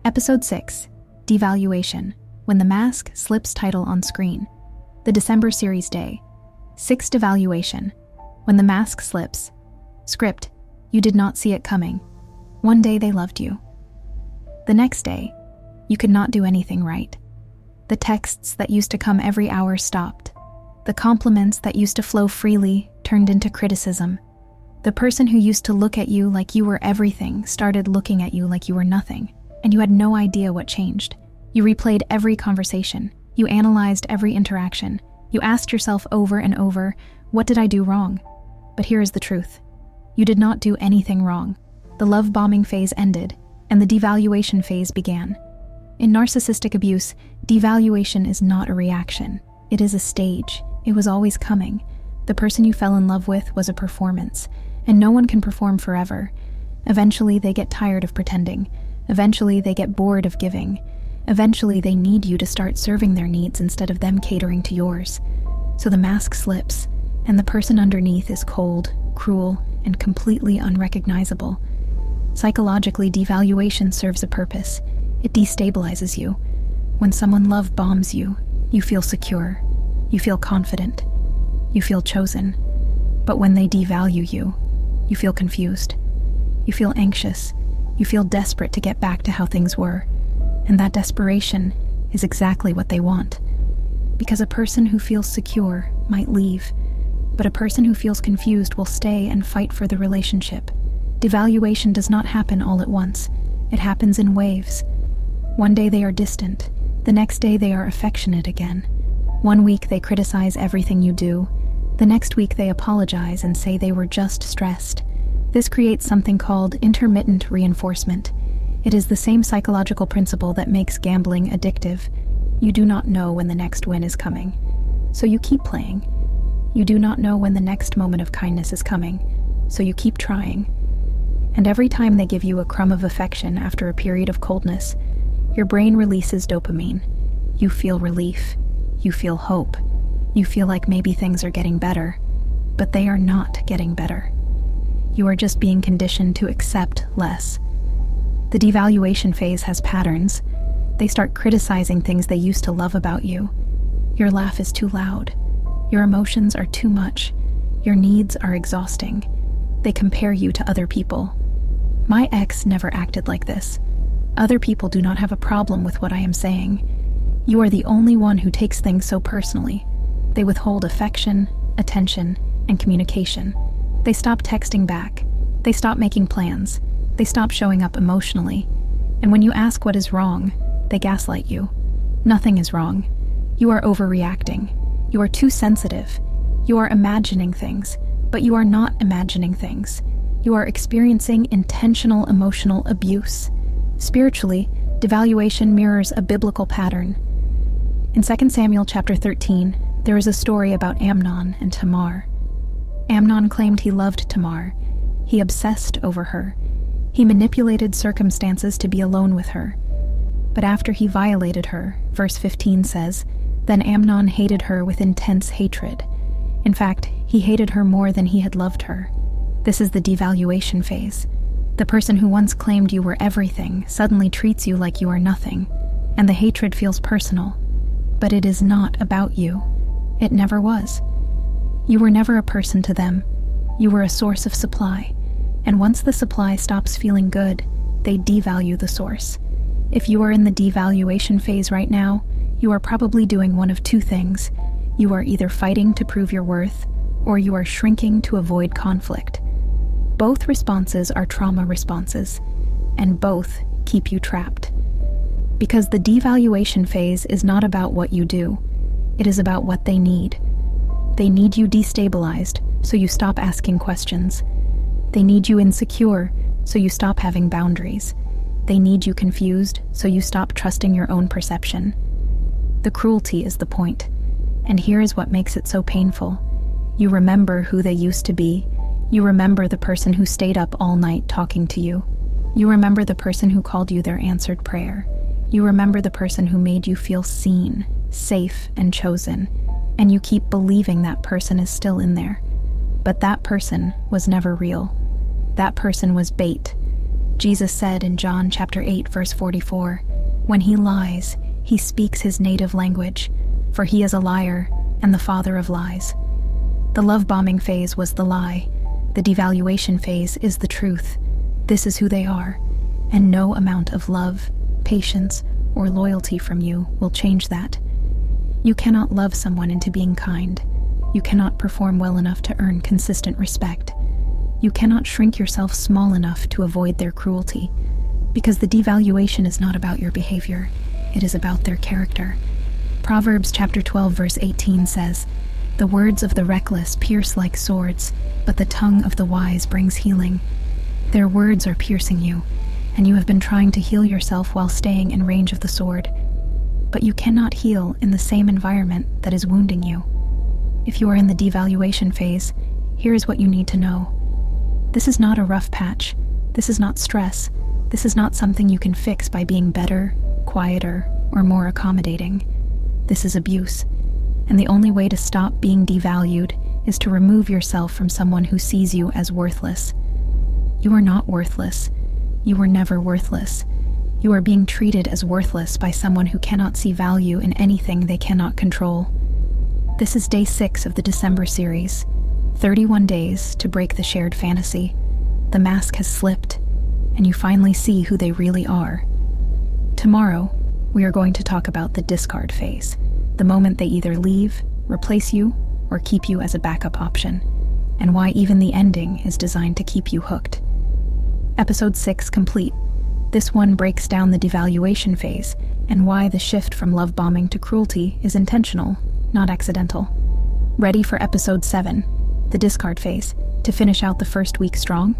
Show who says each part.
Speaker 1: Episode 6, Devaluation, When the Mask Slips title on screen. The December series day. 6 Devaluation, When the Mask Slips. Script, you did not see it coming. One day they loved you. The next day, you could not do anything right. The texts that used to come every hour stopped. The compliments that used to flow freely turned into criticism. The person who used to look at you like you were everything started looking at you like you were nothing, and you had no idea what changed. You replayed every conversation. You analyzed every interaction. You asked yourself over and over, what did I do wrong? But here is the truth. You did not do anything wrong. The love bombing phase ended, and the devaluation phase began. In narcissistic abuse, devaluation is not a reaction. It is a stage. It was always coming. The person you fell in love with was a performance, and no one can perform forever. Eventually, they get tired of pretending. Eventually, they get bored of giving. Eventually, they need you to start serving their needs instead of them catering to yours. So the mask slips, and the person underneath is cold, cruel, and completely unrecognizable. Psychologically, devaluation serves a purpose. It destabilizes you. When someone love bombs you, you feel secure. You feel confident. You feel chosen. But when they devalue you, you feel confused. You feel anxious. You feel desperate to get back to how things were. And that desperation is exactly what they want. Because a person who feels secure might leave, but a person who feels confused will stay and fight for the relationship. Devaluation does not happen all at once. It happens in waves. One day they are distant. The next day they are affectionate again. One week they criticize everything you do. The next week they apologize and say they were just stressed. This creates something called intermittent reinforcement. It is the same psychological principle that makes gambling addictive. You do not know when the next win is coming, so you keep playing. You do not know when the next moment of kindness is coming, so you keep trying. And every time they give you a crumb of affection after a period of coldness, your brain releases dopamine. You feel relief. You feel hope. You feel like maybe things are getting better, but they are not getting better. You are just being conditioned to accept less. The devaluation phase has patterns. They start criticizing things they used to love about you. Your laugh is too loud. Your emotions are too much. Your needs are exhausting. They compare you to other people. My ex never acted like this. Other people do not have a problem with what I am saying. You are the only one who takes things so personally. They withhold affection, attention, and communication. They stop texting back. They stop making plans. They stop showing up emotionally. And when you ask what is wrong, they gaslight you. Nothing is wrong. You are overreacting. You are too sensitive. You are imagining things, but you are not imagining things. You are experiencing intentional emotional abuse. Spiritually, devaluation mirrors a biblical pattern. In 2 Samuel chapter 13, there is a story about Amnon and Tamar. Amnon claimed he loved Tamar. He obsessed over her. He manipulated circumstances to be alone with her. But after he violated her, verse 15 says, then Amnon hated her with intense hatred. In fact, he hated her more than he had loved her. This is the devaluation phase. The person who once claimed you were everything suddenly treats you like you are nothing, and the hatred feels personal. But it is not about you. It never was. You were never a person to them. You were a source of supply, and once the supply stops feeling good, they devalue the source. If you are in the devaluation phase right now, you are probably doing one of two things. You are either fighting to prove your worth, or you are shrinking to avoid conflict. Both responses are trauma responses, and both keep you trapped. Because the devaluation phase is not about what you do, it is about what they need. They need you destabilized, so you stop asking questions. They need you insecure, so you stop having boundaries. They need you confused, so you stop trusting your own perception. The cruelty is the point, and here is what makes it so painful. You remember who they used to be. You remember the person who stayed up all night talking to you. You remember the person who called you their answered prayer. You remember the person who made you feel seen, safe, and chosen. And you keep believing that person is still in there. But that person was never real. That person was bait. Jesus said in John chapter 8, verse 44, "When he lies, he speaks his native language, for he is a liar and the father of lies." The love bombing phase was the lie. The devaluation phase is the truth. This is who they are, and no amount of love, patience, or loyalty from you will change that. You cannot love someone into being kind. You cannot perform well enough to earn consistent respect. You cannot shrink yourself small enough to avoid their cruelty, because the devaluation is not about your behavior. It is about their character. Proverbs chapter 12, verse 18 says, "The words of the reckless pierce like swords, but the tongue of the wise brings healing." Their words are piercing you, and you have been trying to heal yourself while staying in range of the sword. But you cannot heal in the same environment that is wounding you. If you are in the devaluation phase, here is what you need to know. This is not a rough patch. This is not stress. This is not something you can fix by being better, quieter, or more accommodating. This is abuse. And the only way to stop being devalued is to remove yourself from someone who sees you as worthless. You are not worthless. You were never worthless. You are being treated as worthless by someone who cannot see value in anything they cannot control. This is day 6 of the December series. 31 days to break the shared fantasy. The mask has slipped, and you finally see who they really are. Tomorrow, we are going to talk about the discard phase, the moment they either leave, replace you, or keep you as a backup option, and why even the ending is designed to keep you hooked. Episode 6 complete. This one breaks down the devaluation phase and why the shift from love bombing to cruelty is intentional, not accidental. Ready for episode 7, the discard phase, to finish out the first week strong?